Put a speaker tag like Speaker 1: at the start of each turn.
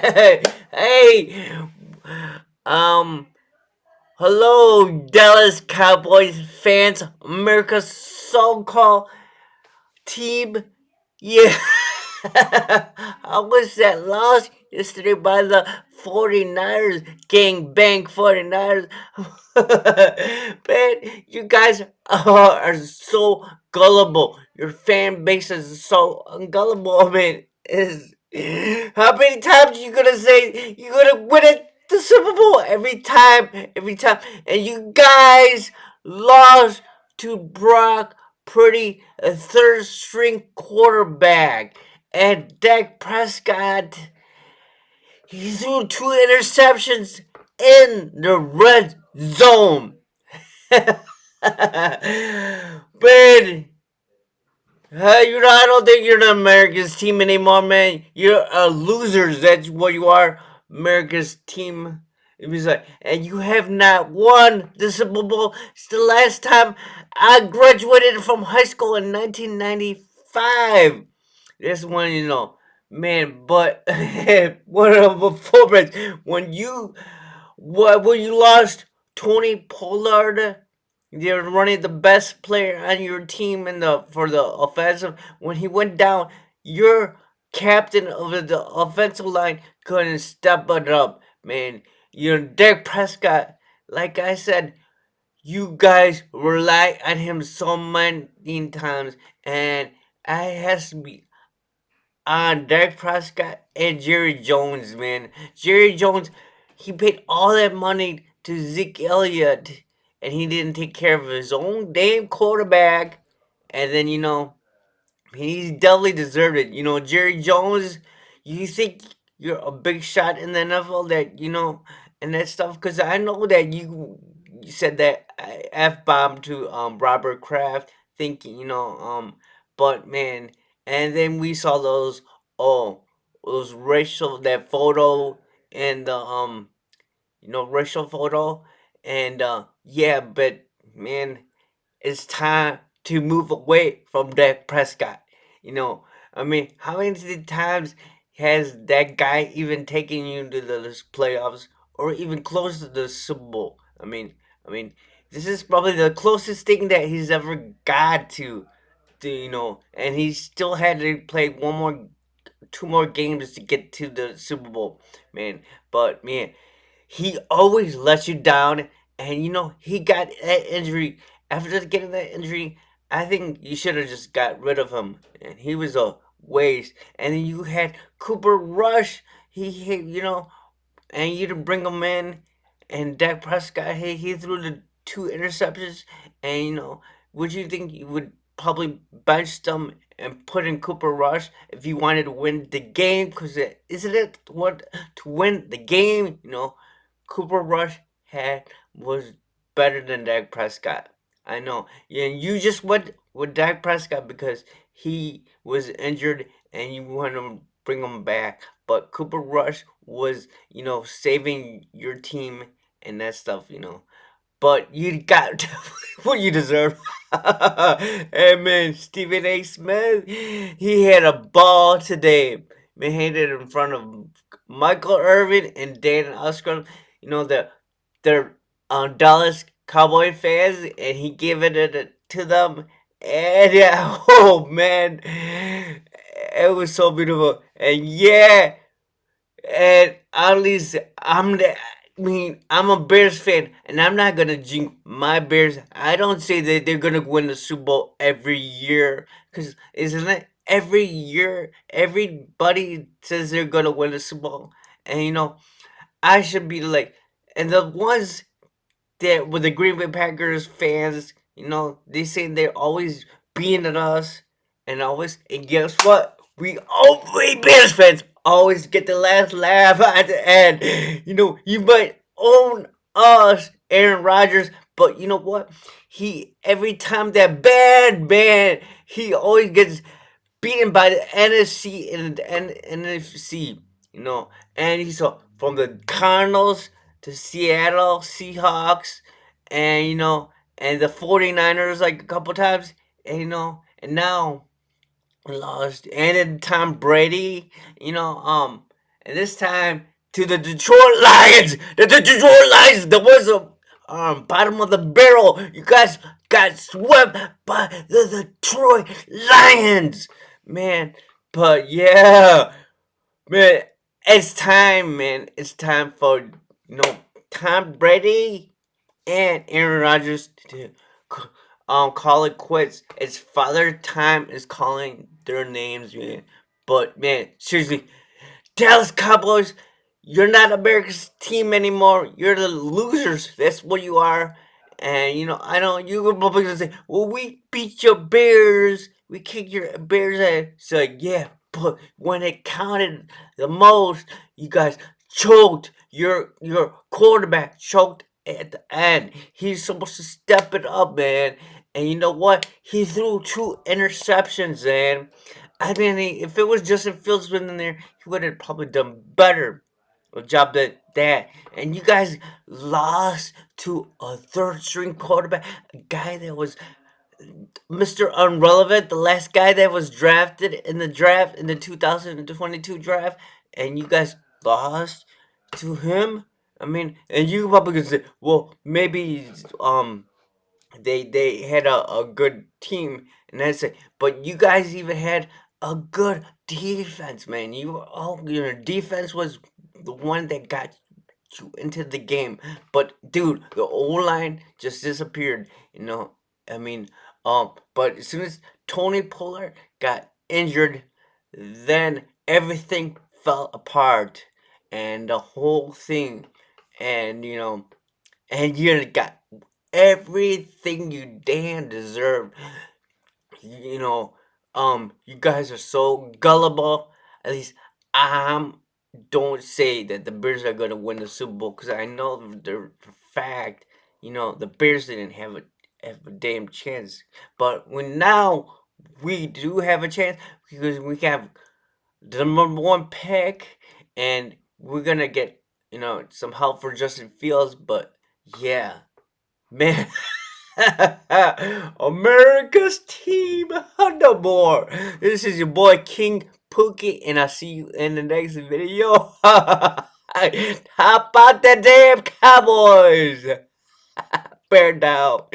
Speaker 1: Hey, um, hello, Dallas Cowboys fans, America's so-called team. Yeah, I was that lost yesterday by the 49ers, gang bang 49ers. Man, you guys are so gullible. Your fan base is so ungullible, man. Is how many times you gonna say you gonna win it? The Super Bowl every time, and you guys lost to Brock Purdy, a third string quarterback, and Dak Prescott. He threw two interceptions in the red zone. Man, I don't think you're the America's team anymore, man. You're losers. That's what you are, America's team. It was like, and you have not won the Super Bowl. It's the last time I graduated from high school in 1995. This one, man. But one of the formats when you lost Tony Pollard, you're running the best player on your team in the for the offensive. When he went down, your captain of the offensive line couldn't step it up, man. You're Dak Prescott. Like I said, you guys rely on him so many times, and I has to be on Dak Prescott and Jerry Jones, man. Jerry Jones, he paid all that money to Zeke Elliott, and he didn't take care of his own damn quarterback. And then, he's definitely deserved it. Jerry Jones, you think you're a big shot in the NFL that, and that stuff? Because I know that you said that F bomb to Robert Kraft, thinking, but man, and then we saw oh, those that photo and the, racial photo. And, yeah, but man, it's time to move away from Dak Prescott. You know, I mean, how many times has that guy even taken you to the playoffs or even close to the Super Bowl? I mean, this is probably the closest thing that he's ever got to, and he still had to play two more games to get to the Super Bowl, man. But man, he always lets you down, and he got that injury. After getting that injury, I think you should have just got rid of him, and he was a waste. And then you had Cooper Rush. And you didn't bring him in. And Dak Prescott, he threw the two interceptions. And would you think you would probably bench them and put in Cooper Rush if you wanted to win the game? Because isn't it what to win the game? Cooper Rush was better than Dak Prescott. I know. And you just went with Dak Prescott because he was injured and you want to bring him back. But Cooper Rush was, saving your team and that stuff. But you got what you deserve. Hey man, Stephen A. Smith, he had a ball today. Man, he did it in front of Michael Irvin and Dan Oskar. They're Dallas Cowboy fans, and he gave it to them. And yeah, oh man, it was so beautiful. And yeah, and at least I'm a Bears fan, and I'm not gonna jinx my Bears. I don't say that they're gonna win the Super Bowl every year, cause isn't it every year everybody says they're gonna win the Super Bowl, and I should be like, and the ones that with the Green Bay Packers fans, they say they're always being at us and guess what? We Bears fans always get the last laugh at the end. You might own us, Aaron Rodgers, but you know what? He every time that bad band, he always gets beaten by the NFC and the NFC, and he's from the Cardinals to Seattle Seahawks, and and the 49ers like a couple times, and and now lost, and then Tom Brady, and this time to the Detroit Lions. The Detroit Lions, the ones bottom of the barrel. You guys got swept by the Detroit Lions, man. But yeah, man, it's time, man. It's time for Tom Brady and Aaron Rodgers to call it quits. It's father time is calling their names, man. But man, seriously, Dallas Cowboys, you're not America's team anymore. You're the losers. That's what you are. And I know you could probably gonna say, "Well, we beat your Bears. We kicked your Bears ass." So yeah, but when it counted the most, you guys choked. Your quarterback choked at the end. He's supposed to step it up, man. And you know what? He threw two interceptions, man. I mean, if it was Justin Fields in there, he would have probably done better a job than that. And you guys lost to a third string quarterback, a guy that was Mr. Unrelevant, the last guy that was drafted in the draft in the 2022 draft, and you guys lost to him. I mean, and you probably could say, well, maybe they had a good team, and that's it. But you guys even had a good defense, man. Your defense was the one that got you into the game. But dude, the O line just disappeared. I mean, but as soon as Tony Pollard got injured, then everything fell apart, and the whole thing, and and you got everything you damn deserve. You know, you guys are so gullible. At least don't say that the Bears are gonna win the Super Bowl because I know the fact. The Bears didn't have a damn chance, but when now we do have a chance because we have the number one pick, and we're gonna get some help for Justin Fields. But yeah, man. America's team no more. This is your boy King Pookie, and I'll see you in the next video. How about the damn Cowboys? Bear down.